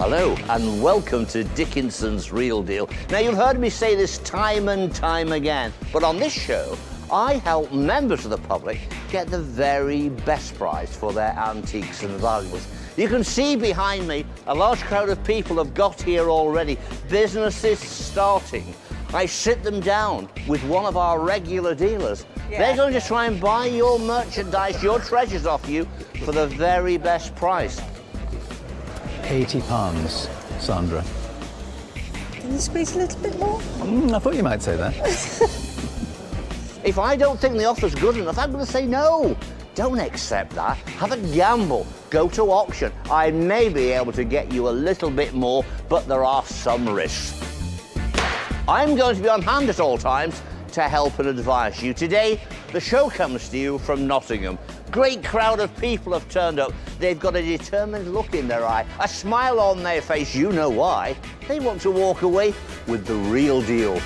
Hello, and welcome to Dickinson's Real Deal. Now, you've heard me say this time and time again, but on this show, I help members of the public get the very best price for their antiques and valuables. You can see behind me, a large crowd of people have got here already. Businesses starting. I sit them down with one of our regular dealers. They're going to try and buy your merchandise, your treasures off you for the very best price. £80, Sandra. Can you squeeze a little bit more? I thought you might say that. If I don't think the offer's good enough, I'm going to say no. Don't accept that. Have a gamble. Go to auction. I may be able to get you a little bit more, but there are some risks. I'm going to be on hand at all times to help and advise you. Today, the show comes to you from Nottingham. Great crowd of people have turned up. They've got a determined look in their eye, a smile on their face. You know why. They want to walk away with the real deal.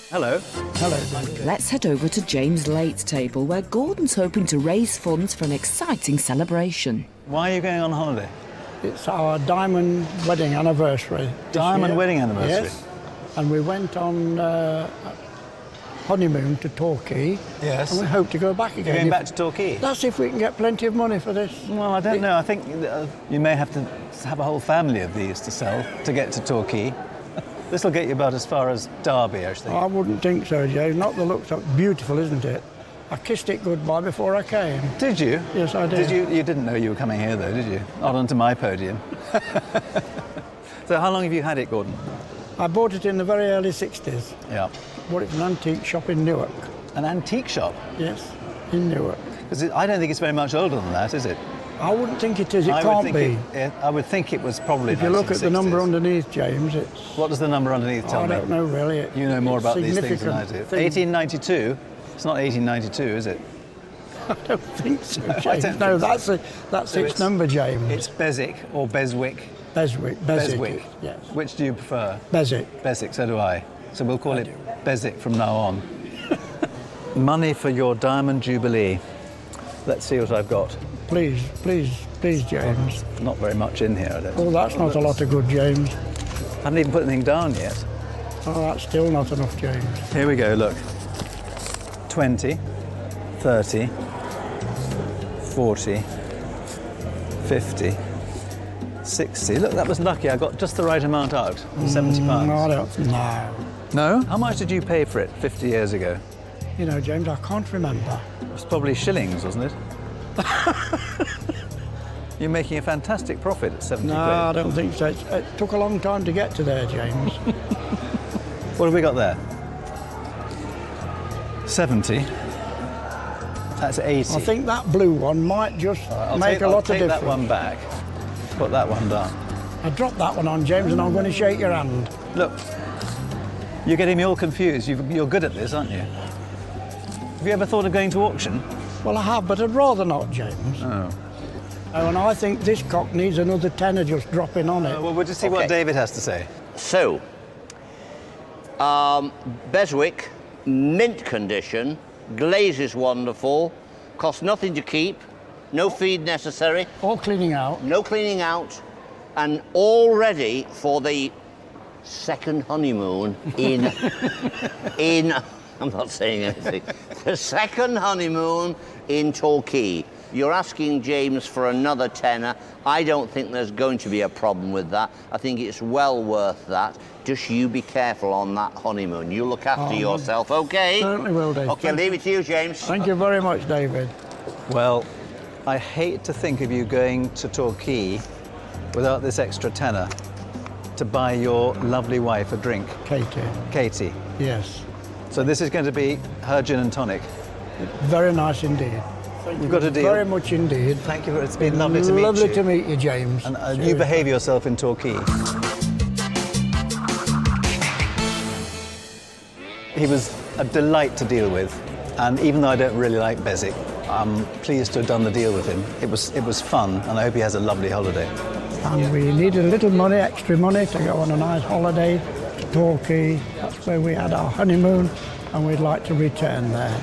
Hello. Hello. Let's head over to James' late table, where Gordon's hoping to raise funds for an exciting celebration. Why are you going on holiday? It's our diamond wedding anniversary. Diamond wedding anniversary? Yes. And we went on honeymoon to Torquay. Yes. And we hope to go back again. You're going back to Torquay? That's if we can get plenty of money for this. Well, I don't know. I think you may have to have a whole family of these to sell to get to Torquay. This will get you about as far as Derby, actually. I wouldn't think so, Joe. Not the looks of beautiful, isn't it? I kissed it goodbye before I came. Did you? Yes, I did. You didn't know you were coming here, though, did you? Not onto my podium. So how long have you had it, Gordon? I bought it in the very early 60s. Yeah. Bought it from an antique shop in Newark. An antique shop? Yes, in Newark. Because I don't think it's very much older than that, is it? I wouldn't think it is. It can't be. I would think it was probably. If you look at the number underneath, James, it's... What does the number underneath tell me? I don't know, really. You know more about these things than I do. 1892? It's not 1892, is it? I don't think so, James. I don't No, think that's so. its number, James. It's Beswick or Beswick? Beswick. Beswick. Yes. Which do you prefer? Beswick. Beswick, so do I. So we'll call it Beswick from now on. Money for your Diamond Jubilee. Let's see what I've got. Please, James. Not very much in here, I don't think. Oh, that's not a lot of good, James. I haven't even put anything down yet. Oh, that's still not enough, James. Here we go, look. 20, 30, 40, 50, 60. Look, that was lucky. I got just the right amount out. £70. No, I don't. No. No? How much did you pay for it 50 years ago? You know, James, I can't remember. It was probably shillings, wasn't it? You're making a fantastic profit at 70 No, quid. I don't think so. It took a long time to get to there, James. What have we got there? 70. That's 80. I think that blue one might just make a lot of difference. I'll take that one back. Put that one down. I dropped that one on, James, and I'm going to shake your hand. Look, you're getting me all confused. You're good at this, aren't you? Have you ever thought of going to auction? Well, I have, but I'd rather not, James. Oh. Oh, and I think this cock needs another tenner just dropping on it. Well, we'll just see what David has to say. So, Beswick, mint condition, glaze is wonderful, costs nothing to keep, no feed necessary. All cleaning out. No cleaning out, and all ready for the second honeymoon in, I'm not saying anything, the second honeymoon in Torquay. You're asking James for another tenner. I don't think there's going to be a problem with that. I think it's well worth that. Just you be careful on that honeymoon. You look after yourself, okay? Certainly will, Dave. Okay, leave it to you, James. Thank you very much, David. Well, I hate to think of you going to Torquay without this extra tenner to buy your lovely wife a drink. Katie. Yes. So this is going to be her gin and tonic. Very nice indeed. You've got a deal. Very much indeed. Thank you. It's been lovely to meet you. Lovely to meet you, James. And you behave yourself in Torquay. He was a delight to deal with, and even though I don't really like Beswick, I'm pleased to have done the deal with him. It was fun, and I hope he has a lovely holiday. And we needed a little money, extra money, to go on a nice holiday to Torquay. That's where we had our honeymoon, and we'd like to return there.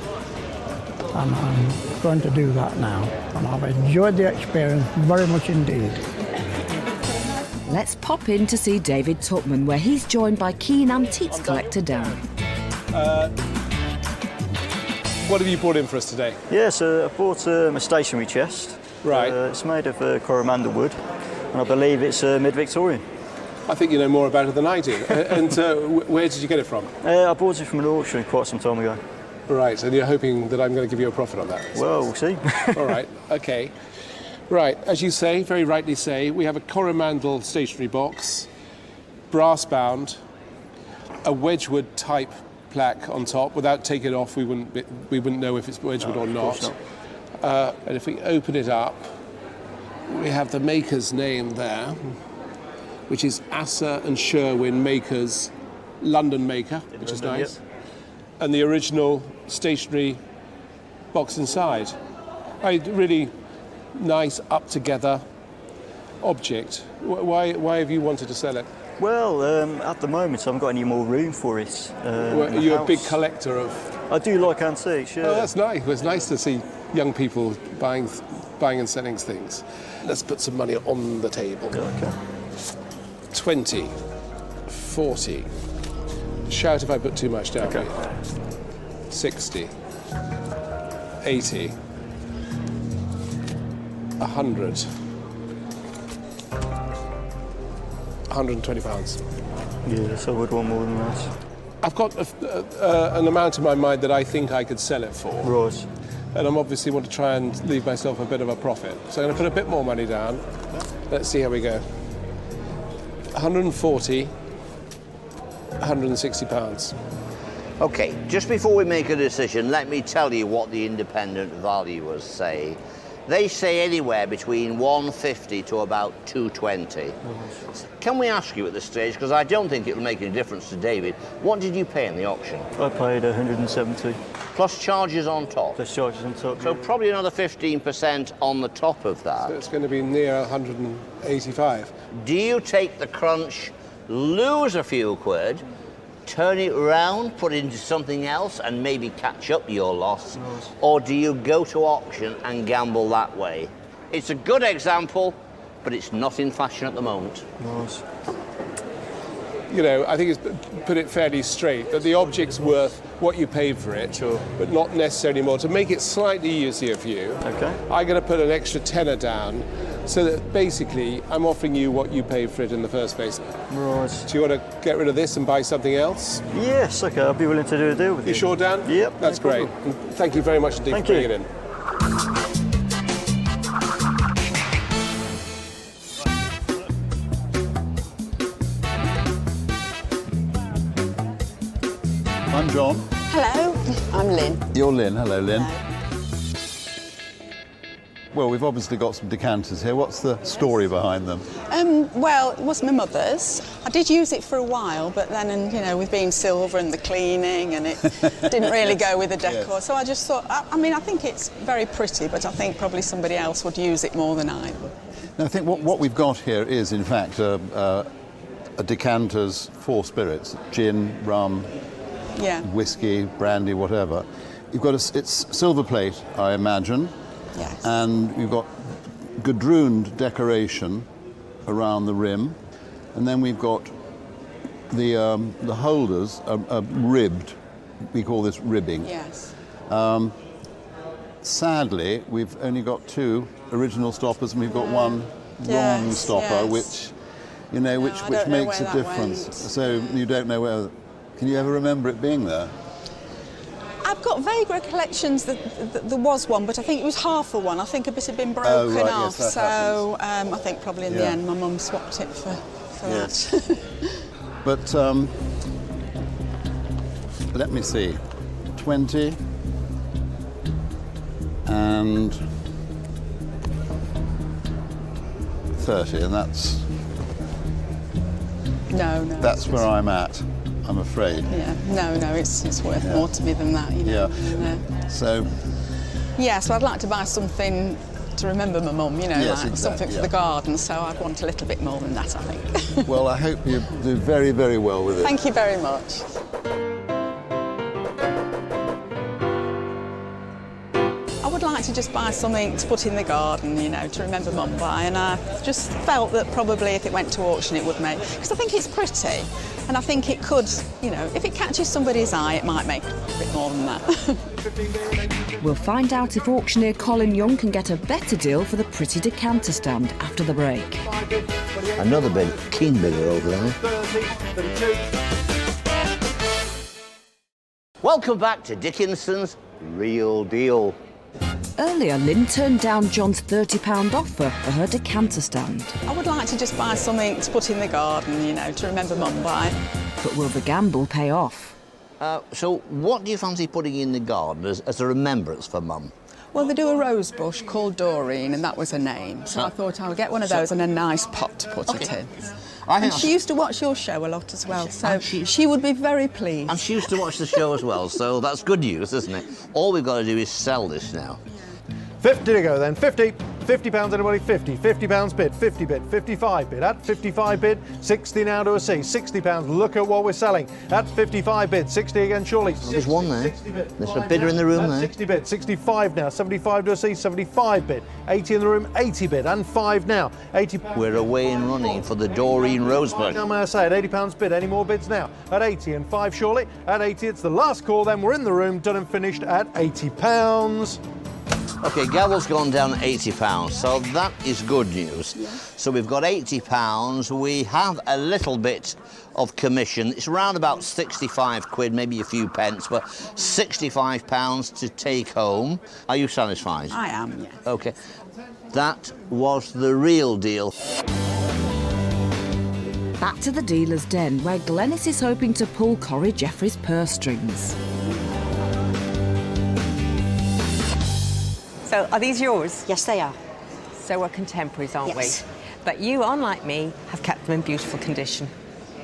and I'm going to do that now. And I've enjoyed the experience very much indeed. Let's pop in to see David Tupman, where he's joined by keen antiques collector Dan. What have you brought in for us today? Yes, I bought a stationery chest. Right. It's made of Coromandel wood, and I believe it's mid-Victorian. I think you know more about it than I do. And where did you get it from? I bought it from an auction quite some time ago. Right, and you're hoping that I'm going to give you a profit on that? Well, we'll see. All right, okay. Right, as you say, very rightly say, we have a Coromandel stationery box, brass bound, a Wedgwood type plaque on top. Without taking it off, we wouldn't know if it's Wedgwood or not. And if we open it up, we have the maker's name there, which is Asser and Sherwin Makers, London maker, which is nice. Yep. And the original stationery box inside. Really nice, up together object. Why have you wanted to sell it? Well, at the moment, I haven't got any more room for it. Are you a big collector of? I do like antiques, yeah. Oh, that's nice. It's nice to see young people buying and selling things. Let's put some money on the table. Okay. 20, 40. Shout if I put too much down. Okay. 60, 80, 100, £120. Yes, I would want more than that. I've got an amount in my mind that I think I could sell it for. Right. And I'm obviously want to try and leave myself a bit of a profit. So I'm going to put a bit more money down. Let's see how we go. 140, £160. Okay, just before we make a decision, let me tell you what the independent valuers say. They say anywhere between 150 to about 220. Can we ask you at this stage, because I don't think it will make any difference to David, what did you pay in the auction? I paid 170. Plus charges on top? Plus charges on top. So probably another 15% on the top of that. So it's going to be near 185. Do you take the crunch, lose a few quid, turn it round, put it into something else and maybe catch up your loss? Or do you go to auction and gamble that way? It's a good example, but it's not in fashion at the moment. Nice. You know, I think it's put it fairly straight, that the object's worth what you paid for it, Sure. but not necessarily more. To make it slightly easier for you, Okay. I'm going to put an extra tenner down, so that basically I'm offering you what you paid for it in the first place. Right. Do you want to get rid of this and buy something else? Yes, okay, I'll be willing to do a deal with you. You sure, Dan? Yep. That's no great. problem. And thank you very much indeed Thank for bringing you. it in. I'm John. Hello, I'm Lynn. You're Lynn. Hello, Lynn. Hello. Well, we've obviously got some decanters here. What's the story behind them? Well, it was my mother's. I did use it for a while, but then, you know, with being silver and the cleaning, and it didn't really go with the decor. Yes. So I just thought, I mean, I think it's very pretty, but I think probably somebody else would use it more than I would. Now, I think what we've got here is, in fact, a decanter's 4 spirits: gin, rum, Yeah. whiskey, brandy, whatever. You've got it's silver plate, I imagine, Yes. and you've got gadrooned decoration around the rim, and then we've got the holders are ribbed. We call this ribbing. Yes. Sadly, we've only got 2 original stoppers, and we've got 1 wrong Yes, stopper, yes. which, you know, No, which I don't know makes where a that difference. went. So you don't know where. Can you ever remember it being there? I've got vague recollections that there was one, but I think it was half of one. I think a bit had been broken right, off. yes, that so I think probably in the Yeah. end my mum swapped it for Yes. that. But let me see, 20 and 30, and that's No. where I'm at, I'm afraid. Yeah, no, it's worth more to me than that, you know. Yeah. So, Yeah, so I'd like to buy something to remember my mum, you know, Yes, like exactly, something for yeah. the garden, so I'd want a little bit more than that, I think. well, I hope you do very, very well with it. Thank you very much. I would like to just buy something to put in the garden, you know, to remember Mum by, and I just felt that probably if it went to auction it would make, because I think it's pretty, and I think it could, you know, if it catches somebody's eye, it might make a bit more than that. We'll find out if auctioneer Colin Young can get a better deal for the pretty decanter stand after the break. Another big, keen bigger over there. Welcome back to Dickinson's Real Deal. Earlier, Lynn turned down John's £30 offer for her decanter stand. I would like to just buy something to put in the garden, you know, to remember Mum by. But will the gamble pay off? So what do you fancy putting in the garden as a remembrance for Mum? Well, they do a rose bush called Doreen, and that was her name. So I thought I would get one of those and a nice pot to put it in. And she used to watch your show a lot as well, so she would be very pleased. And she used to watch the show as well, so that's good news, isn't it? All we've got to do is sell this now. 50 to go then, 50. £50 anybody, 50. £50 bid, 50 bid, 55 bid. At 55 bid, 60 now to a C. £60, look at what we're selling. At 55 bid, 60 again surely. There's one there. There's a bidder in the room there. 60 bid, 65 now, 75 to a C, 75 bid. 80 in the room, 80 bid, and 5 now. 80. We're away and running for the Doreen Rosebud. Now may I say, at £80 bid, any more bids now? At 80 and 5 surely. At 80, it's the last call, then we're in the room, done and finished at £80. OK, Gavel's gone down £80, so that is good news. Yeah. So we've got £80. We have a little bit of commission. It's around about 65 quid, maybe a few pence, but £65 to take home. Are you satisfied? I am, yes. OK. That was the real deal. Back to the dealer's den, where Glenys is hoping to pull Corrie Jeffrey's purse strings. So are these yours? Yes, they are. So we're contemporaries, aren't Yes. we? But you, unlike me, have kept them in beautiful condition.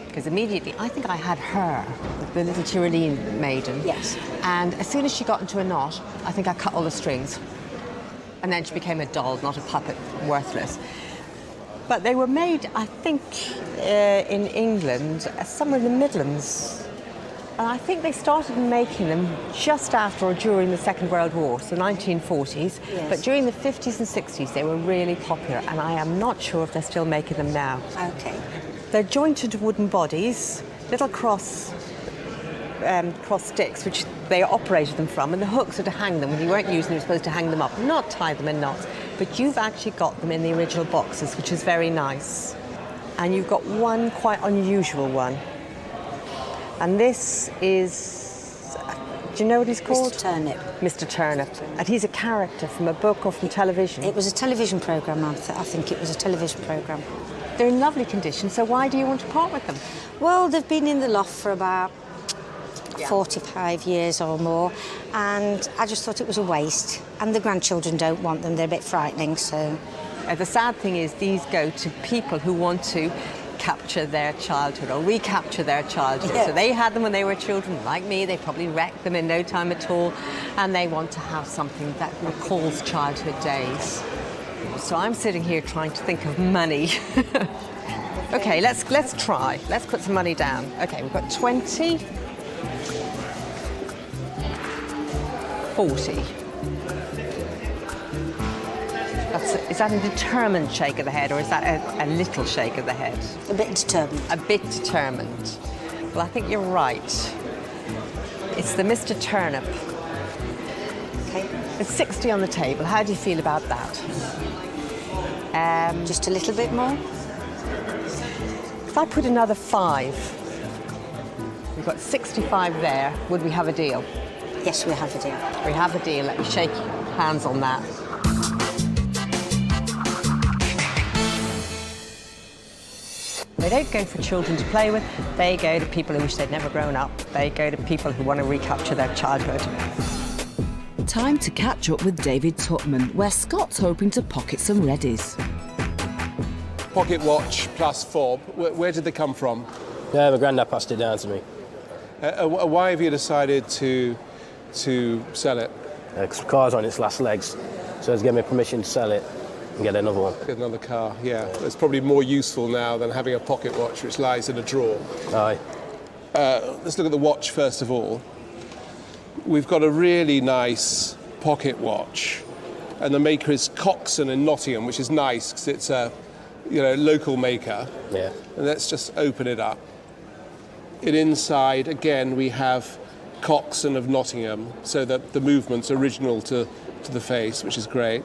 Because immediately, I think I had her, the little Tyrolean maiden. Yes. And as soon as she got into a knot, I think I cut all the strings. And then she became a doll, not a puppet, worthless. But they were made, I think, in England, somewhere in the Midlands. And I think they started making them just after or during the Second World War, so 1940s. Yes. But during the 50s and 60s, they were really popular, and I am not sure if they're still making them now. Okay. They're jointed wooden bodies, little cross sticks, which they operated them from, and the hooks are to hang them. When you weren't using them, you were supposed to hang them up, not tie them in knots. But you've actually got them in the original boxes, which is very nice. And you've got one quite unusual one. And this is, do you know what he's called? Mr. Turnip. Mr. Turnip. And he's a character from a book or from television. It was a television programme, I think it was a television programme. They're in lovely condition, so why do you want to part with them? Well, they've been in the loft for about 45 years or more, and I just thought it was a waste. And the grandchildren don't want them, they're a bit frightening, so... The sad thing is these go to people who want to capture their childhood or recapture their childhood. Yeah. So they had them when they were children, like me. They probably wrecked them in no time at all, and they want to have something that recalls childhood days. So I'm sitting here trying to think of money. Okay, let's try. Let's put some money down. Okay, we've got 20, 40. Is that a determined shake of the head, or is that a little shake of the head? A bit determined. A bit determined. Well, I think you're right. It's the Mr. Turnip. Okay. It's 60 on the table. How do you feel about that? Just a little bit more. If I put another 5, we've got 65 there. Would we have a deal? Yes, we have a deal. We have a deal. Let me shake hands on that. They don't go for children to play with. They go to people who wish they'd never grown up. They go to people who want to recapture their childhood. Time to catch up with David Tutman, where Scott's hoping to pocket some readies. Pocket watch plus fob. Where did they come from? Yeah, my granddad passed it down to me. Why have you decided to sell it? Because the car's on its last legs, so it's given me permission to sell it and get another one. Get another car, yeah. It's probably more useful now than having a pocket watch which lies in a drawer. Aye. Let's look at the watch first of all. We've got a really nice pocket watch. And the maker is Coxon in Nottingham, which is nice because it's a local maker. Yeah. And let's just open it up. And inside, again, we have Coxon of Nottingham, so that the movement's original to the face, which is great.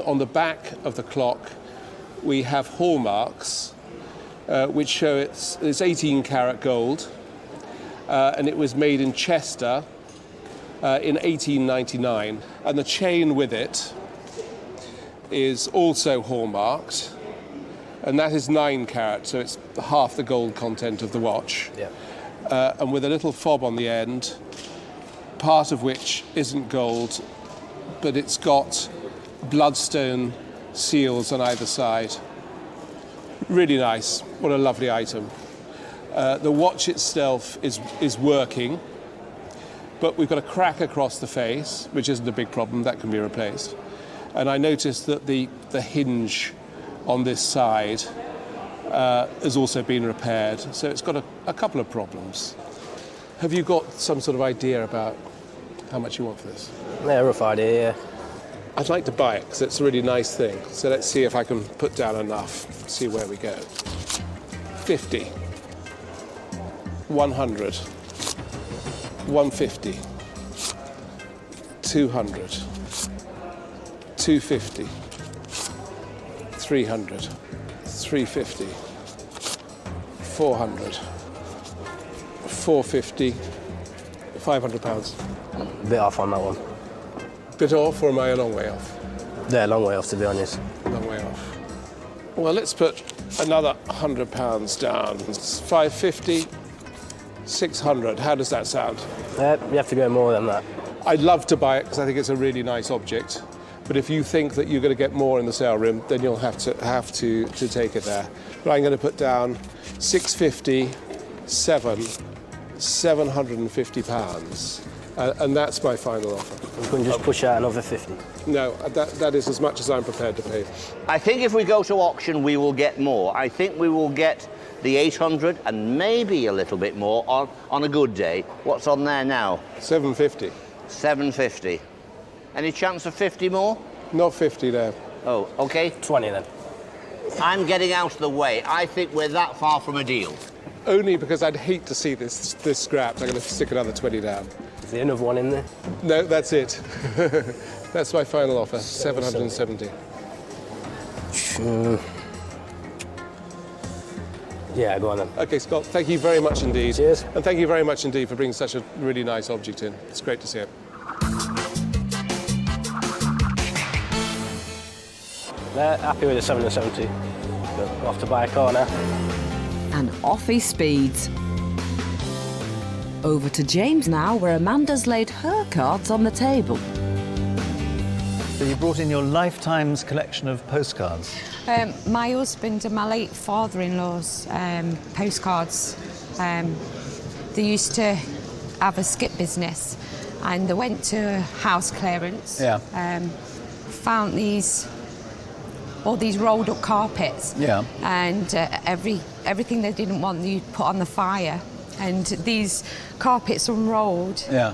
On the back of the clock, we have hallmarks, which show it's 18 karat gold, and it was made in Chester in 1899. And the chain with it is also hallmarked, and that is 9 karat, so it's half the gold content of the watch. Yeah. And with a little fob on the end, part of which isn't gold, but it's got bloodstone seals on either side. Really nice. What a lovely item. The watch itself is working, but we've got a crack across the face, which isn't a big problem. That can be replaced. And I noticed that the hinge on this side has also been repaired, so it's got a couple of problems. Have you got some sort of idea about how much you want for this? Yeah, rough idea, yeah. I'd like to buy it because it's a really nice thing. So let's see if I can put down enough, see where we go. 50, 100, 150, 200, 250, 300, 350, 400, 450, £500. Bit off on that one. Bit off, or am I a long way off? Yeah, a long way off, to be honest. Long way off. Well, let's put another £100 down. It's 550, 600. How does that sound? You have to go more than that. I'd love to buy it because I think it's a really nice object. But if you think that you're going to get more in the sale room, then you'll have to take it there. But I'm going to put down 650, £750, and that's my final offer. You couldn't just push out another 50? No, that is as much as I'm prepared to pay. I think if we go to auction, we will get more. I think we will get the 800 and maybe a little bit more on a good day. What's on there now? 750. 750. Any chance of 50 more? Not 50 there. Oh, okay. 20 then. I'm getting out of the way. I think we're that far from a deal. Only because I'd hate to see this scrapped. I'm going to stick another 20 down. Is there another one in there? No, that's it. That's my final offer, 770. Yeah, go on then. Okay, Scott, thank you very much indeed. Cheers. And thank you very much indeed for bringing such a really nice object in. It's great to see it. Happy with the 770. Off to buy a car now. And off he speeds. Over to James now, where Amanda's laid her cards on the table. So you brought in your lifetime's collection of postcards. My husband and my late father-in-law's postcards. They used to have a skip business, and they went to house clearance. Yeah. Found all these rolled up carpets. Yeah. And everything they didn't want, you put on the fire. And these carpets unrolled. Yeah.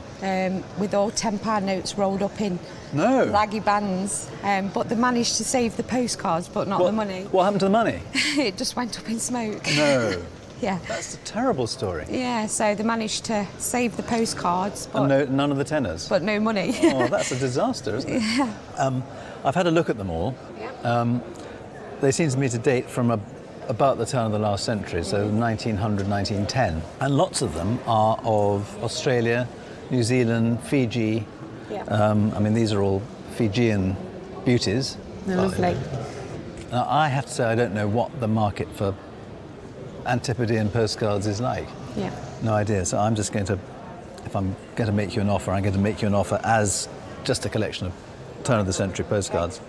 With all £10 notes rolled up in raggy bands. But they managed to save the postcards, but not the money. What happened to the money? It just went up in smoke. No. Yeah. That's a terrible story. Yeah, so they managed to save the postcards, but And none of the tenors? But no money. Oh, that's a disaster, isn't it? Yeah. I've had a look at them all. They seem to me to date from about the turn of the last century, so 1900, 1910. And lots of them are of Australia, New Zealand, Fiji. Yeah. I mean, these are all Fijian beauties. They're lovely. Now, I have to say I don't know what the market for Antipodean postcards is like. Yeah. No idea. So I'm just going to, if I'm going to make you an offer, I'm going to make you an offer as just a collection of turn of the century postcards.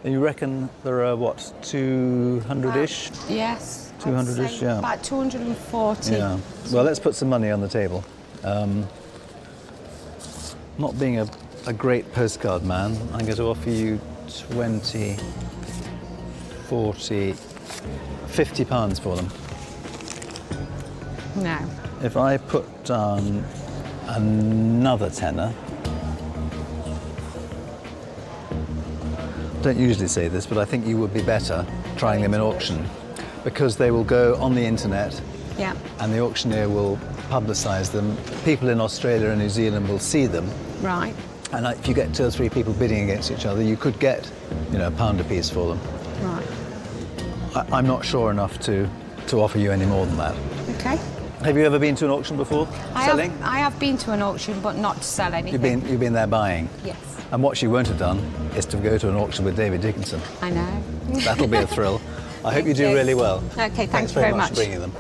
You reckon there are, what, 200-ish? Yes. 200-ish, yeah. About 240. Yeah. Well, let's put some money on the table. Not being a great postcard man, I'm going to offer you 20, 40, £50 for them. No. If I put down another tenner, don't usually say this, but I think you would be better trying them in auction because they will go on the internet Yeah. and the auctioneer will publicise them. People in Australia and New Zealand will see them. Right. And if you get 2 or 3 people bidding against each other, you could get, £1 a piece for them. Right. I'm not sure enough to offer you any more than that. Okay. Have you ever been to an auction before? Selling? I have been to an auction, but not to sell anything. You've been there buying? Yes. And what you won't have done is to go to an auction with David Dickinson. I know. That'll be a thrill. I hope you do really well. Okay, Thanks very very much much. for bringing them.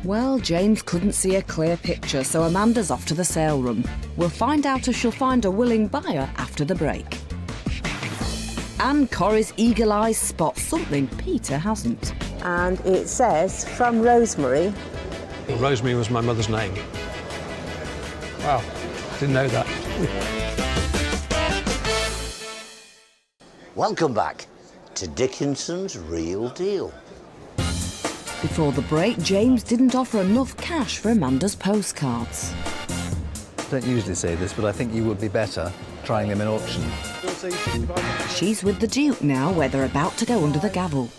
Well, James couldn't see a clear picture, so Amanda's off to the sale room. We'll find out if she'll find a willing buyer after the break. And Corrie's eagle eyes spot something Peter hasn't. And it says, from Rosemary. Well, Rosemary was my mother's name. Wow, didn't know that. Welcome back to Dickinson's Real Deal. Before the break, James didn't offer enough cash for Amanda's postcards. Don't usually say this, but I think you would be better trying them in auction. She's with the Duke now, where they're about to go under the gavel.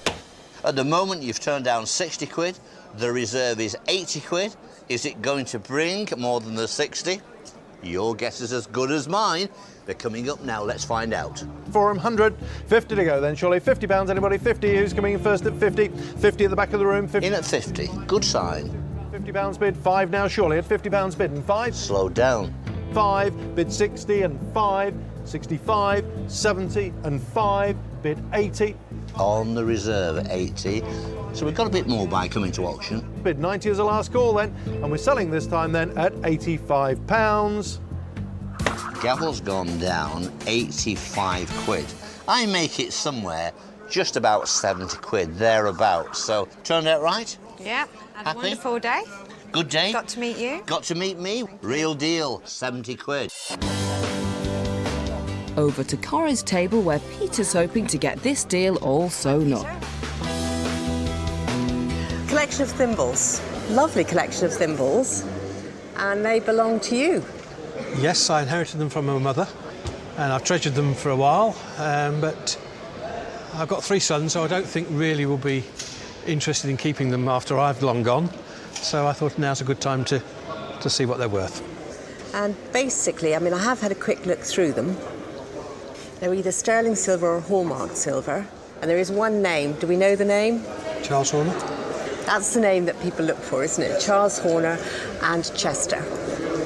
At the moment, you've turned down 60 quid. The reserve is 80 quid. Is it going to bring more than the 60? Your guess is as good as mine. They're coming up now. Let's find out. 400, 50 to go then, surely. £50, anybody? 50, who's coming in first at 50? 50 at the back of the room. 50. In at 50. Good sign. £50 bid, 5 now, surely, at £50 bid, and 5. Slow down. 5, bid 60 and 5, 65, 70 and 5, bid 80. On the reserve at 80. So we've got a bit more by coming to auction. Bid 90 as a last call then, and we're selling this time then at £85. Gavel's gone down 85 quid. I make it somewhere just about 70 quid, thereabouts. So, turned out right? Yeah, had Happy? a wonderful day. Good day. Got to meet you. Got to meet me. Real deal, 70 quid. Over to Corrie's table, where Peter's hoping to get this deal all sewn up. Collection of thimbles. Lovely collection of thimbles. And they belong to you. Yes, I inherited them from my mother, and I've treasured them for a while, but I've got 3 sons, so I don't think really will be interested in keeping them after I've long gone. So I thought now's a good time to see what they're worth. And basically, I have had a quick look through them. They're either sterling silver or hallmark silver. And there is one name. Do we know the name? Charles Horner? That's the name that people look for, isn't it? Charles Horner and Chester.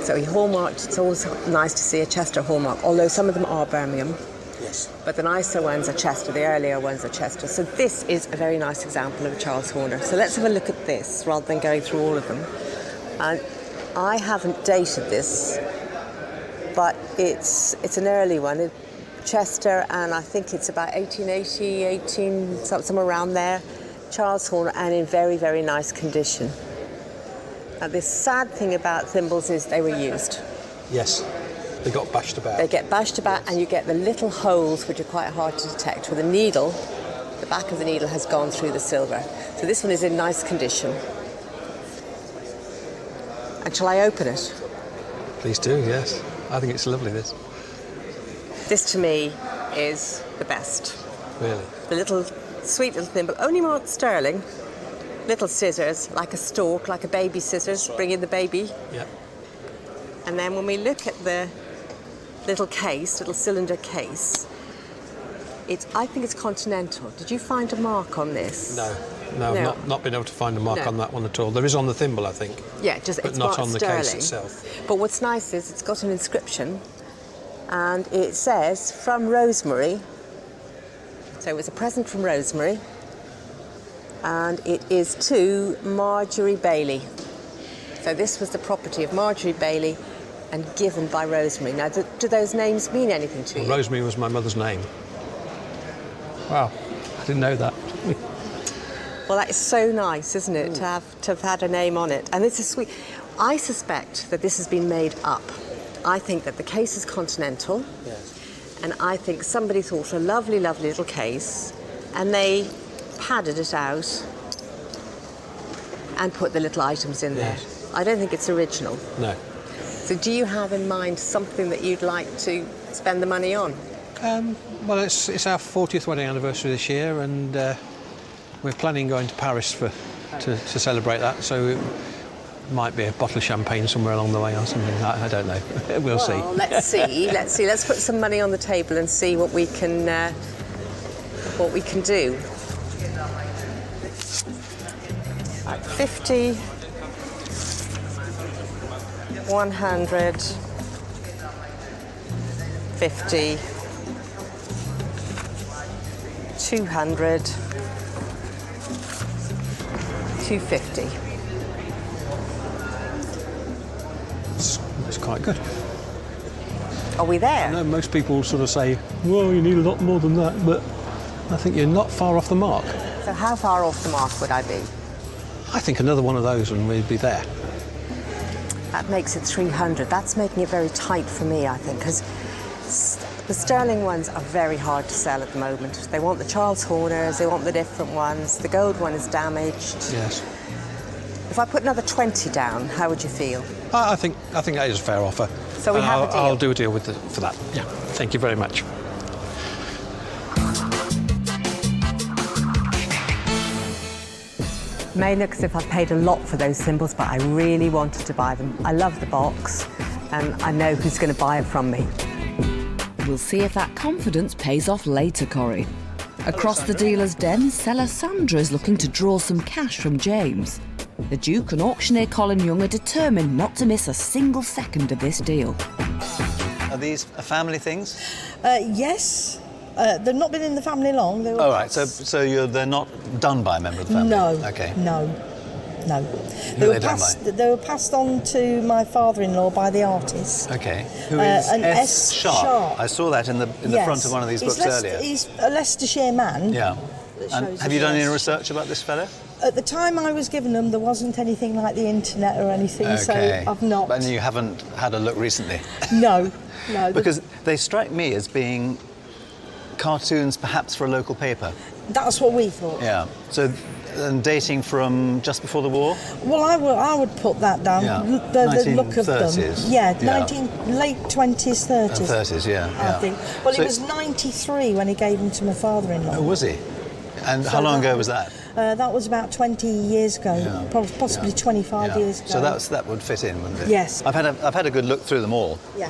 So he hallmarked. It's always nice to see a Chester hallmark, although some of them are Birmingham. Yes. But the nicer ones are Chester, the earlier ones are Chester. So this is a very nice example of a Charles Horner. So let's have a look at this rather than going through all of them. And I haven't dated this, but it's an early one. Chester, and I think it's about 1880, somewhere around there. Charles Horner, and in very, very nice condition. Now, the sad thing about thimbles is they were used. Yes, they got bashed about. They get bashed about, and you get the little holes which are quite hard to detect. With a needle, the back of the needle has gone through the silver. So this one is in nice condition. And shall I open it? Please do, yes. I think it's lovely, this. This to me is the best. Really? The little sweet little thimble, only marked sterling. Little scissors, like a stalk, like a baby scissors, bring in the baby. Yeah. And then when we look at the little case, little cylinder case, I think it's continental. Did you find a mark on this? No, I've not been able to find a mark on that one at all. There is on the thimble, I think. Yeah, but it's not marked on the sterling. case itself. But what's nice is it's got an inscription, and it says, from Rosemary. So it was a present from Rosemary, and it is to Marjorie Bailey. So this was the property of Marjorie Bailey and given by Rosemary. Now, do those names mean anything to you? Rosemary was my mother's name. Wow, I didn't know that. Well, that is so nice, isn't it, to have had a name on it. And this is sweet. I suspect that this has been made up. I think that the case is continental. Yes. And I think somebody thought a lovely, lovely little case, and they padded it out and put the little items in there. I don't think it's original. No. So do you have in mind something that you'd like to spend the money on? Well, it's our 40th wedding anniversary this year, and we're planning going to Paris to celebrate that. So it might be a bottle of champagne somewhere along the way or something. I don't know. We'll see. Let's see. Let's put some money on the table and see what we can do. Right, 50, 100, 50, 200, 250. It's quite good. Are we there? I know most people sort of say, well, you need a lot more than that, but I think you're not far off the mark. So how far off the mark would I be? I think another one of those and we'd be there. That makes it 300. That's making it very tight for me, I think, because the sterling ones are very hard to sell at the moment. They want the Charles Horners, they want the different ones. The gold one is damaged. Yes. If I put another 20 down, how would you feel? I think that is a fair offer. So we have a deal? I'll do a deal for that. Yeah. Thank you very much. It may look as if I've paid a lot for those thimbles, but I really wanted to buy them. I love the box, and I know who's going to buy it from me. We'll see if that confidence pays off later, Corrie. Across the dealer's den, seller Sandra is looking to draw some cash from James. The Duke and auctioneer Colin Young are determined not to miss a single second of this deal. Are these family things? Yes. They've not been in the family long. They were right, so they're not done by a member of the family? No. Okay. No. Who are they done by? They were passed on to my father-in-law by the artist. Okay. Who is an S. Sharp? I saw that in the Yes. front of one of these books earlier. He's a Leicestershire man. Yeah. And have you done any research about this fella? At the time I was given them, there wasn't anything like the internet or anything, so I've not. And you haven't had a look recently? No. Because they strike me as being cartoons perhaps for a local paper. That's what we thought. Yeah. So, and dating from just before the war? Well, I would put that down. Yeah. The look of them. 1930s. Yeah, late 20s, 30s. 30s, yeah. I think. Well, he was 93 when he gave them to my father-in-law. Oh, was he? And how long ago was that? That was about 20 years ago, possibly 25 years ago. So that would fit in, wouldn't it? Yes. I've had a good look through them all. Yeah.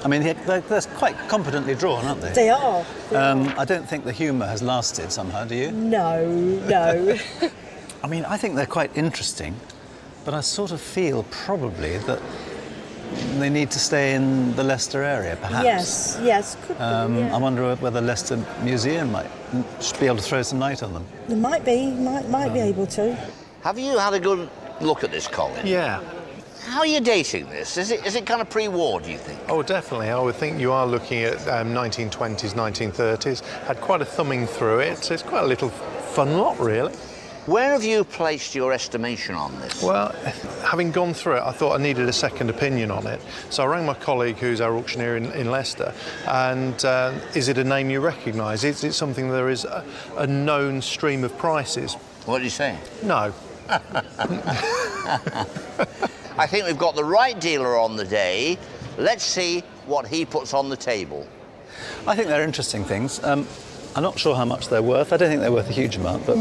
I mean, they're quite competently drawn, aren't they? They are. I don't think the humour has lasted somehow, do you? No. I mean, I think they're quite interesting, but I sort of feel probably that they need to stay in the Leicester area, perhaps. Yes, could be, I wonder whether Leicester Museum might be able to throw some light on them. They might be able to. Have you had a good look at this, Colin? Yeah. How are you dating this? Is it kind of pre-war, do you think? Oh, definitely. I would think you are looking at 1920s, 1930s. Had quite a thumbing through it, so it's quite a little fun lot, really. Where have you placed your estimation on this? Well, having gone through it, I thought I needed a second opinion on it. So I rang my colleague, who's our auctioneer in Leicester, and is it a name you recognise? Is it something there is a known stream of prices? What did you say? No. I think we've got the right dealer on the day. Let's see what he puts on the table. I think they're interesting things. I'm not sure how much they're worth. I don't think they're worth a huge amount, but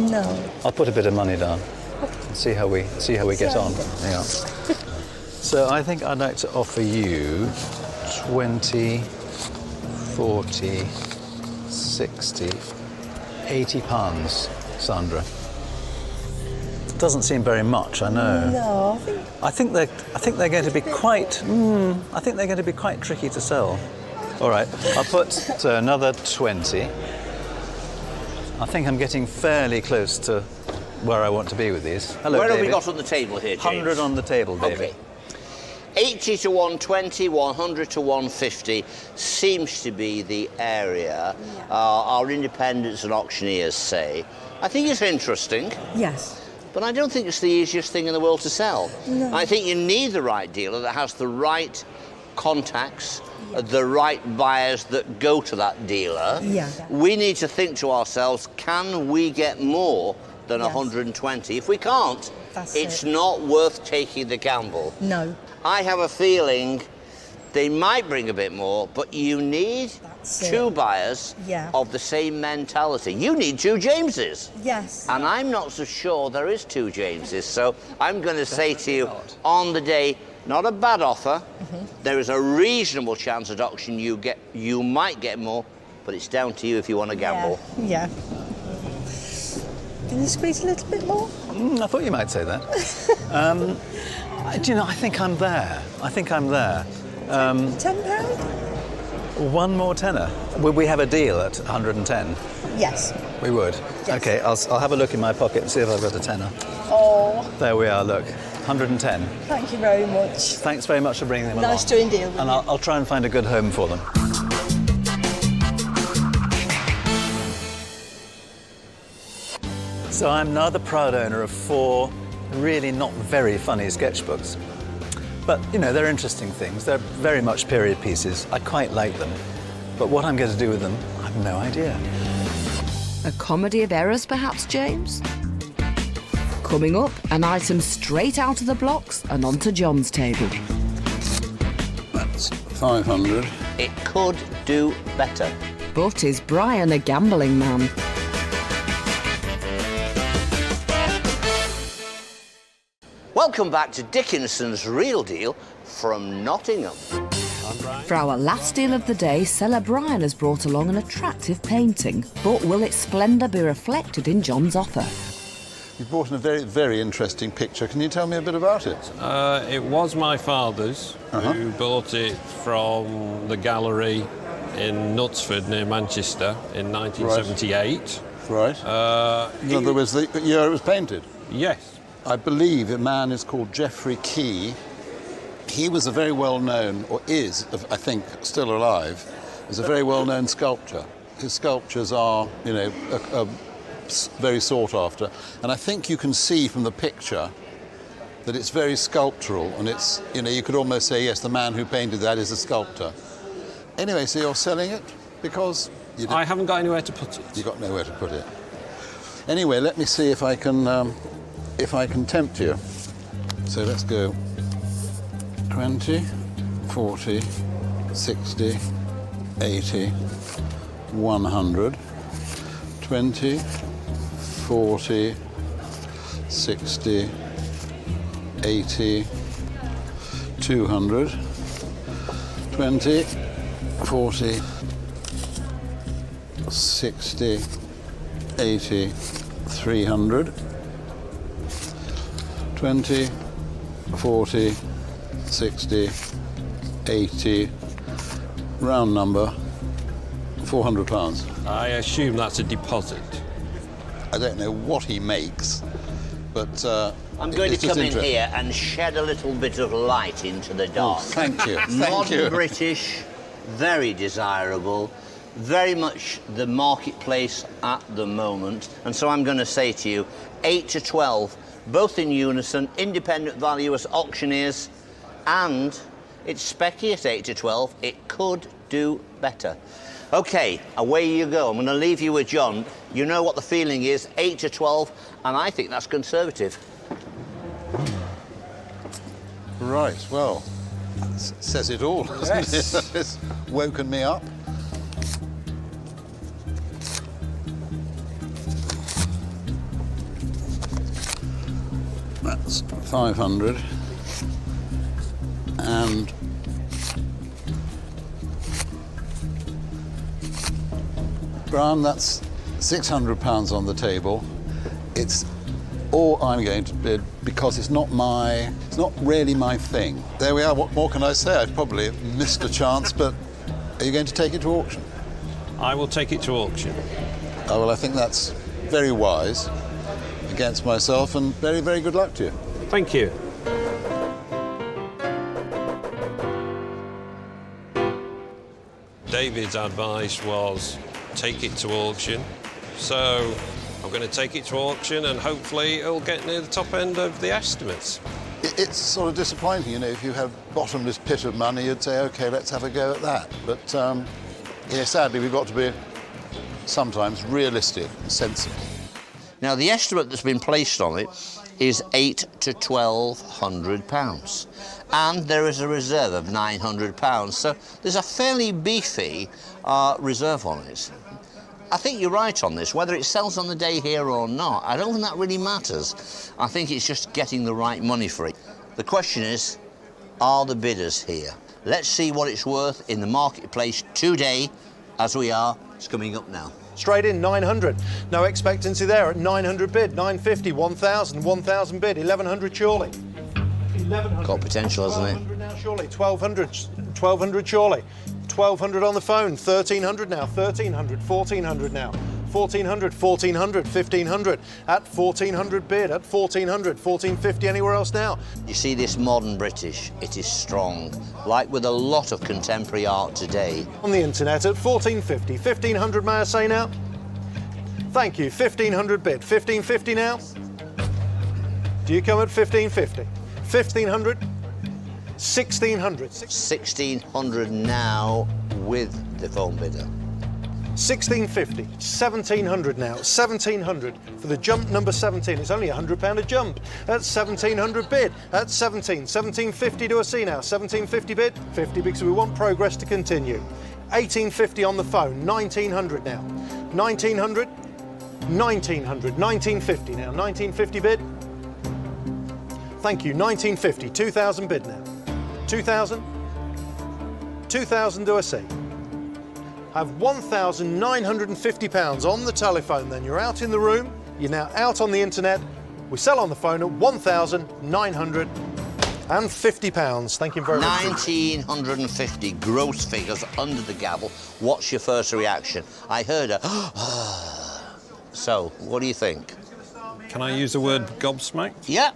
I'll put a bit of money down and see how we get on. Yeah. So I think I'd like to offer you 20, 40, 60, 80 pounds, Sandra. Doesn't seem very much, I know. No, I think they're going to be quite. I think they're going to be quite tricky to sell. All right, I'll put another 20. I think I'm getting fairly close to where I want to be with these. Hello, Where David. have we got on the table here, James? 100 on the table, David. Okay. 80 to 120, 100 to 150 seems to be the area our independents and auctioneers say. I think it's interesting. Yes. But I don't think it's the easiest thing in the world to sell. No. I think you need the right dealer that has the right contacts, the right buyers that go to that dealer. Yeah. We need to think to ourselves, can we get more than 120? If we can't, it's not worth taking the gamble. No. I have a feeling they might bring a bit more, but you need two buyers of the same mentality. You need two Jameses. Yes. And I'm not so sure there is two Jameses, so I'm going to say to you, on the day, not a bad offer. There is a reasonable chance at auction you might get more, but it's down to you if you want to gamble. Yeah. Can you squeeze a little bit more? I thought you might say that. Do you know, I think I'm there. £10? One more tenner. Would we have a deal at 110? Yes. We would? Yes. OK, I'll have a look in my pocket and see if I've got a tenner. Oh. There we are, look. 110. Thank you very much. Thanks very much for bringing them along. Nice doing deal with And you. I'll try and find a good home for them. So I'm now the proud owner of 4 really not very funny sketchbooks. But, you know, they're interesting things. They're very much period pieces. I quite like them. But what I'm going to do with them, I've no idea. A comedy of errors, perhaps, James? Coming up, an item straight out of the blocks and onto John's table. That's 500. It could do better. But is Brian a gambling man? Welcome back to Dickinson's Real Deal from Nottingham. For our last deal of the day, seller Brian has brought along an attractive painting. But will its splendour be reflected in John's offer? You've brought in a very, very interesting picture. Can you tell me a bit about it? It was my father's, who bought it from the gallery in Knutsford near Manchester in 1978. Right. In other words, the year it was painted? Yes. I believe a man is called Geoffrey Key. He was a very well-known, or is, I think, still alive, is a very well-known sculptor. His sculptures are, you know, very sought after. And I think you can see from the picture that it's very sculptural, and it's, you know, you could almost say, yes, the man who painted that is a sculptor. Anyway, so you're selling it because I haven't got anywhere to put it. You've got nowhere to put it. Anyway, let me see if I can tempt you. So let's go 20, 40, 60, 80, 100, 20, 40, 60, 80, 200, 20, 40, 60, 80, 300, 20, 40, 60, 80, round number, £400. I assume that's a deposit. I don't know what he makes, but I'm going to come in here and shed a little bit of light into the dark. Oh, thank you. Modern British, very desirable, very much the marketplace at the moment. And so I'm going to say to you, 8 to 12, both in unison, independent valuers, auctioneers, and it's specky at 8 to 12. It could do better. OK, away you go. I'm going to leave you with John. You know what the feeling is, 8 to 12, and I think that's conservative. Right, well, that says it all, doesn't it? It's woken me up. That's 500. And Brian, that's £600 on the table. It's all I'm going to bid because it's not really my thing. There we are. What more can I say? I've probably missed a chance, but are you going to take it to auction? I will take it to auction. Oh, well, I think that's very wise against myself, and very, very good luck to you. Thank you. David's advice was take it to auction. So I'm going to take it to auction and hopefully it'll get near the top end of the estimates. It's sort of disappointing, you know, if you have bottomless pit of money, you'd say, OK, let's have a go at that. But, yeah, sadly, we've got to be sometimes realistic and sensible. Now, the estimate that's been placed on it is £800 to £1,200. And there is a reserve of £900, so there's a fairly beefy reserve on it. I think you're right on this. Whether it sells on the day here or not, I don't think that really matters. I think it's just getting the right money for it. The question is, are the bidders here? Let's see what it's worth in the marketplace today, as we are. It's coming up now. Straight in, 900. No expectancy there at 900 bid, 950, 1,000, 1,000 bid, 1,100 surely. 1,100. Got potential, hasn't it? 1,200 now surely, 1,200, 1,200 surely. 1,200 on the phone, 1,300 now, 1,300, 1,400 now. 1,400, 1,400, 1,500, at 1,400 bid, at 1,400, 1,450 anywhere else now. You see this modern British, it is strong, like with a lot of contemporary art today. On the internet at 1,450, 1,500 may I say now? Thank you, 1,500 bid, 1,550 now? Do you come at 1,550? 1,500? 1,600. 1,600 now with the phone bidder. 1,650, 1,700 now, 1,700 for the jump number 17. It's only £100 a jump. That's 1,700 bid. That's 17, 1,750 to a C now. 1,750 bid, 50 because we want progress to continue. 1,850 on the phone, 1,900 now. 1,900, 1,900, 1,950 now. 1,950 bid. Thank you, 1,950, 2,000 bid now. 2,000, 2,000 to a C. Have £1,950 on the telephone, then you're out in the room, you're now out on the internet. We sell on the phone at £1,950. Thank you very much. 1,950 gross figures under the gavel. What's your first reaction? I heard a So, what do you think? Can I use the word gobsmacked? Yeah.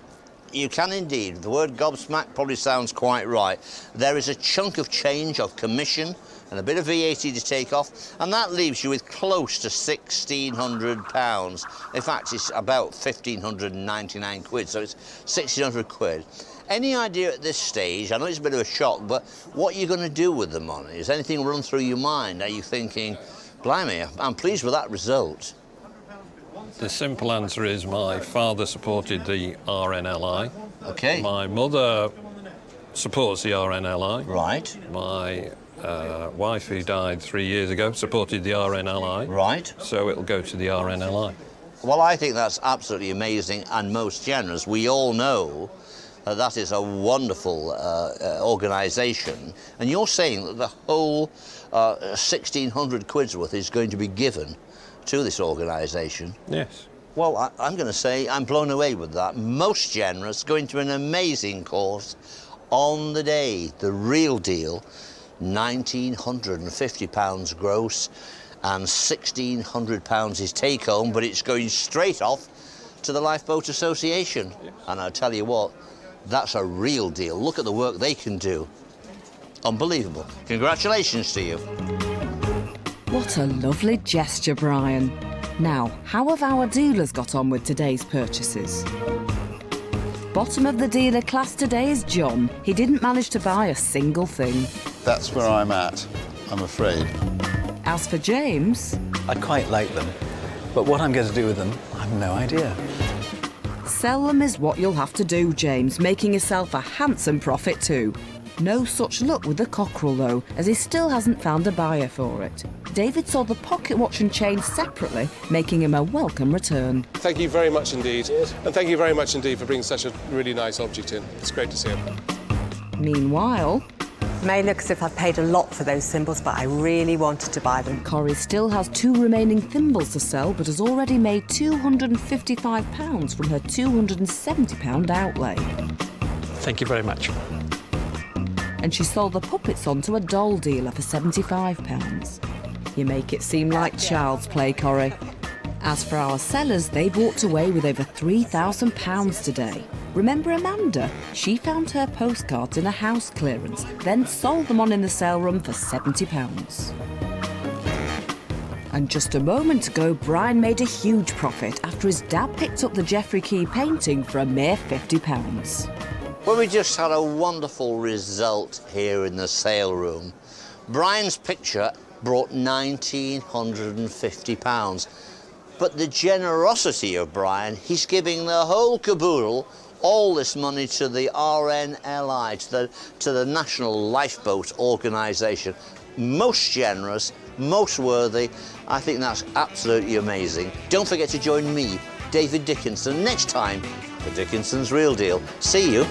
You can indeed. The word gobsmacked probably sounds quite right. There is a chunk of change of commission and a bit of VAT to take off, and that leaves you with close to £1,600. In fact, it's about 1,599 quid, so it's 1,600 quid. Any idea at this stage, I know it's a bit of a shock, but what are you going to do with the money? Is anything run through your mind? Are you thinking, blimey, I'm pleased with that result? The simple answer is my father supported the RNLI. OK. My mother supports the RNLI. Right. My wife, who died 3 years ago, supported the RNLI. Right. So it'll go to the RNLI. Well, I think that's absolutely amazing and most generous. We all know that is a wonderful organisation. And you're saying that the whole 1,600 quid's worth is going to be given to this organisation? Yes. Well, I'm going to say I'm blown away with that. Most generous, going to an amazing cause on the day. The real deal, £1,950 gross and £1,600 is take home, but it's going straight off to the Lifeboat Association. Yes. And I'll tell you what, that's a real deal. Look at the work they can do. Unbelievable. Congratulations to you. What a lovely gesture, Brian. Now, how have our dealers got on with today's purchases? Bottom of the dealer class today is John. He didn't manage to buy a single thing. That's where I'm at, I'm afraid. As for James... I quite like them, but what I'm going to do with them, I've no idea. Sell them is what you'll have to do, James, making yourself a handsome profit too. No such luck with the cockerel, though, as he still hasn't found a buyer for it. David saw the pocket watch and chain separately, making him a welcome return. Thank you very much indeed. Cheers. And thank you very much indeed for bringing such a really nice object in. It's great to see it. Meanwhile... It may look as if I've paid a lot for those thimbles, but I really wanted to buy them. Corrie still has 2 remaining thimbles to sell, but has already made £255 from her £270 outlay. Thank you very much. And she sold the puppets on to a doll dealer for £75. You make it seem like child's play, Corrie. As for our sellers, they've walked away with over £3,000 today. Remember Amanda? She found her postcards in a house clearance, then sold them on in the sale room for £70. And just a moment ago, Brian made a huge profit after his dad picked up the Geoffrey Key painting for a mere £50. Well, we just had a wonderful result here in the sale room. Brian's picture brought £1,950. But the generosity of Brian, he's giving the whole caboodle all this money to the RNLI, to the National Lifeboat Organisation. Most generous, most worthy. I think that's absolutely amazing. Don't forget to join me, David Dickinson, next time for Dickinson's Real Deal. See you.